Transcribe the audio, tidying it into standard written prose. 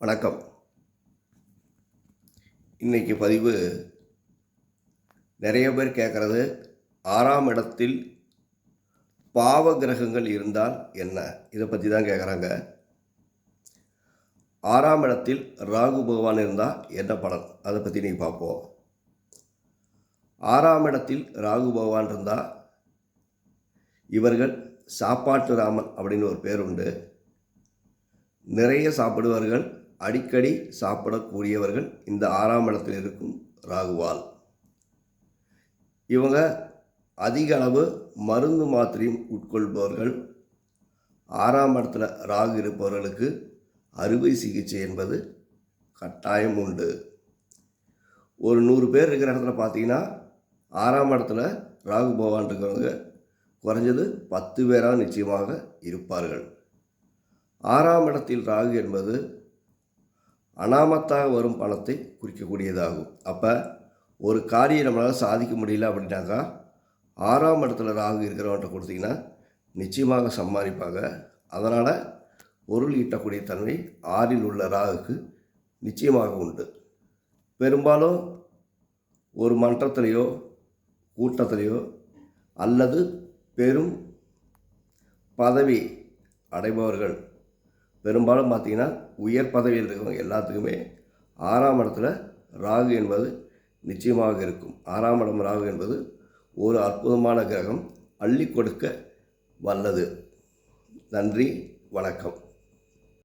வணக்கம். இன்றைக்கி பதிவு நிறைய பேர் கேட்குறது, 6ஆம் இடத்தில் பாவ கிரகங்கள் இருந்தால் என்ன? இதை பற்றி தான் கேட்குறாங்க. 6ஆம் இடத்தில் ராகு பகவான் இருந்தால் என்ன பலன்? அதை பற்றி இன்றைக்கி பார்ப்போம். 6ஆம் இடத்தில் ராகு பகவான் இருந்தால் இவர்கள் சாப்பாட்டு ராமன் அப்படின்னு ஒரு பேர் உண்டு. நிறைய சாப்பிடுவார்கள், அடிக்கடி சாப்பிடக்கூடியவர்கள் இந்த 6ஆம் இடத்தில் இருக்கும் ராகுவால். இவங்க அதிக அளவு மருந்து மாத்திரையும் உட்கொள்பவர்கள். 6ஆம் இடத்துல ராகு இருப்பவர்களுக்கு அறுவை சிகிச்சை என்பது கட்டாயம் உண்டு. ஒரு 100 பேர் இருக்கிற இடத்துல பார்த்தீங்கன்னா 6ஆம் இடத்துல ராகு பகவான் இருக்கிறவங்க குறைஞ்சது 10 பேராக நிச்சயமாக இருப்பார்கள். 6ஆம் இடத்தில் ராகு என்பது அனாமத்தாக வரும் பணத்தை குறிக்கக்கூடியதாகும். அப்போ ஒரு காரியம் நம்மளால் சாதிக்க முடியல அப்படின்னாக்கா 6ஆம் இடத்துல ராகு இருக்கிறவன்ட்ட கொடுத்தீங்கன்னா நிச்சயமாக சம்பாதிப்பாங்க. அதனால் பொருள் ஈட்டக்கூடிய தன்மை 6இல் உள்ள ராகுக்கு நிச்சயமாக உண்டு. பெரும்பாலும் ஒரு மன்றத்திலேயோ கூட்டத்திலேயோ அல்லது பெரும் பதவி அடைபவர்கள் பெரும்பாலும் பார்த்திங்கன்னா உயர் பதவியில் இருக்கிறவங்க எல்லாத்துக்குமே 6ஆம் இடத்துல ராகு என்பது நிச்சயமாக இருக்கும். 6ஆம் இடம் ராகு என்பது ஒரு அற்புதமான கிரகம், அள்ளி கொடுக்க வல்லது. நன்றி, வணக்கம்.